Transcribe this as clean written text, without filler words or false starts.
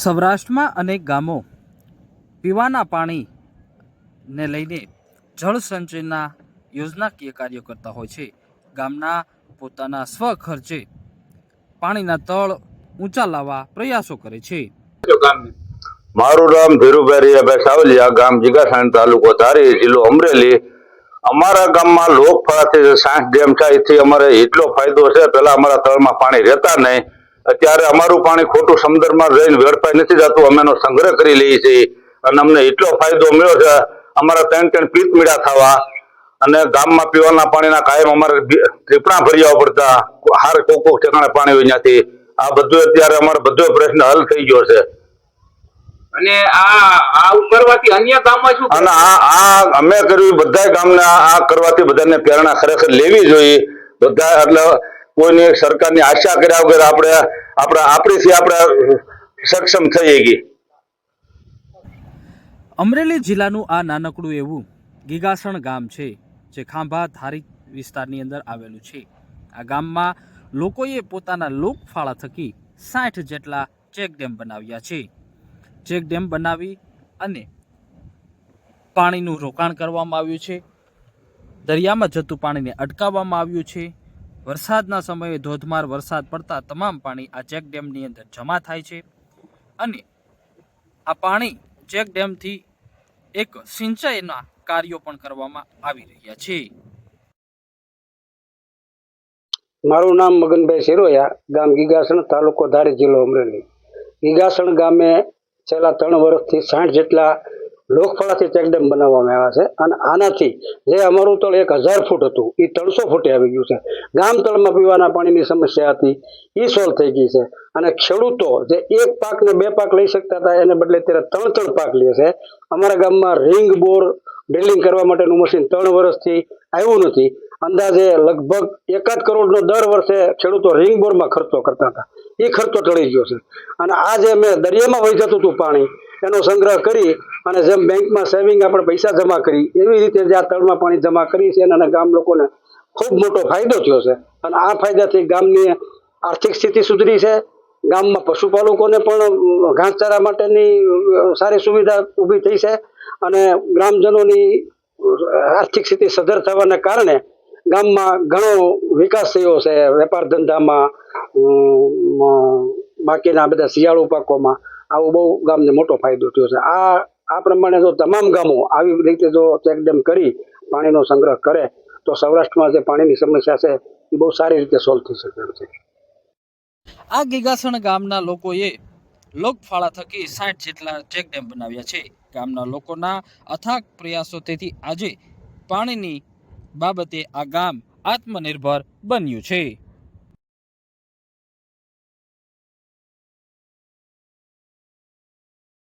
સૌરાષ્ટ્રમાં અનેક ગામો પીવાના પાણીને લઈને જળ સંચયના યોજનાકીય કાર્યો કરતા હોય છે. ગામના પોતાના સ્વખર્ચે પાણીના તળ ઊંચા લાવવા પ્રયાસો કરે છે. મારું નામ ધીરુભાઈ રિયાભાઈ સાવલિયા, ગામ જીગાસણ, તાલુકો ધારી, જિલ્લો અમરેલી. અમારા ગામમાં લોકફળાથી સાંઠ ડેમ છે, એથી અમારે એટલો ફાયદો છે. પેલા અમારા તળમાં પાણી રહેતા નહીં, અત્યારે અમારું પાણી ખોટું સમુદ્રમાં જઈને વેડફાઈ નથી જતું, અમે એનો સંગ્રહ કરી લઈએ છીએ અને અમને એટલો ફાયદો મળ્યો છે. અમારા 3 પીત મીડા થવા અને ગામમાં પીવાના પાણીના કાયમ અમારે ટીપણા ભરી આવવા પડતા, હાર કોક ઠેકાણે પાણી હોય ત્યાંથી. આ બધું અત્યારે અમારો બધો પ્રશ્ન હલ થઈ ગયો છે. અને આ કરવાથી અન્ય ગામમાં શું અને આ અમે કર્યું બધા ગામને આ કરવાથી બધાને પ્રેરણા ખરેખર લેવી જોઈએ. બધા એટલે કોઈની સરકારની આશા કર્યા વગર આપણીથી આપણે સક્ષમ થઈ ગઈ. અમરેલી જિલ્લાનું આ નાનકડું એવું ગીગાસણ ગામ છે, જે ખાંભા ધારી વિસ્તારની અંદર આવેલું છે. આ ગામમાં લોકોએ પોતાના લોકફાળા થકી 60 જેટલા ચેકડેમ બનાવ્યા છે. ચેકડેમ બનાવી અને પાણીનું રોકાણ કરવામાં આવ્યું છે. દરિયામાં જતું પાણીને અટકાવવામાં આવ્યું છે. વરસાદના સમયે ધોધમાર વરસાદ પડતા તમામ પાણી આ ચેકડેમની અંદર જમા થાય છે અને આ પાણી ચેકડેમથી એક સિંચાઈના કાર્યો પણ કરવામાં આવી રહ્યા છે. મારું નામ મગનભાઈ સિરોયા, ગામ ગીગાસણ, તાલુકો ધારી, જિલ્લો અમરેલી. ગીગાસણ ગામે છેલ્લા 3 વર્ષથી 60 જેટલા લોકફળાથી ચેકડેમ બનાવવામાં આવ્યા છે અને આનાથી જે અમારું તળ 1000 ફૂટ હતું એ 300 ફૂટે આવી ગયું છે. ગામ તળમાં પીવાના પાણીની સમસ્યા હતી એ સોલ્વ થઈ ગઈ છે અને ખેડૂતો જે 1 પાક ને 2 પાક લઈ શકતા હતા એને બદલે અત્યારે 3 પાક લે છે. અમારા ગામમાં રિંગ બોર ડ્રિલિંગ કરવા માટેનું મશીન 3 વર્ષથી આવ્યું નથી. અંદાજે લગભગ 1 કરોડનો દર વર્ષે ખેડૂતો રિંગ બોરમાં ખર્ચો કરતા હતા, એ ખર્ચો ટળી ગયો છે. અને આ જે અમે દરિયામાં વહી જતું હતું પાણી, એનો સંગ્રહ કરી અને જેમ બેંકમાં સેવિંગ આપણે પૈસા જમા કરી એવી રીતે જે આ તળમાં પાણી જમા કરી છે અને ગામ લોકોને ખૂબ મોટો ફાયદો થયો છે. અને આ ફાયદાથી ગામની આર્થિક સ્થિતિ સુધરી છે. ગામમાં પશુપાલકોને પણ ઘાસચારા માટેની સારી સુવિધા ઊભી થઈ છે અને ગ્રામજનોની આર્થિક સ્થિતિ સધર થવાના કારણે ગામમાં ઘણો વિકાસ થયો છે. વેપાર ધંધામાં, બાકીના બધા શિયાળુ પાકોમાં આવો બહુ ગામને મોટો ફાયદો થયો છે. આ પ્રમાણે જો તમામ ગામો આવી રીતે જો ચેકડેમ કરી પાણીનો સંગ્રહ કરે તો સૌરાષ્ટ્રમાં જે પાણીની સમસ્યા છે એ બહુ સારી રીતે સોલ્વ થઈ શકે છે. આ ગીગાસણ ગામના લોકોએ લોકફાળા થકી 60 જેટલા ચેકડેમ બનાવ્યા છે. ગામના લોકોના અથાગ પ્રયાસોથી આજે પાણીની બાબતે આ ગામ આત્મનિર્ભર બન્યું છે.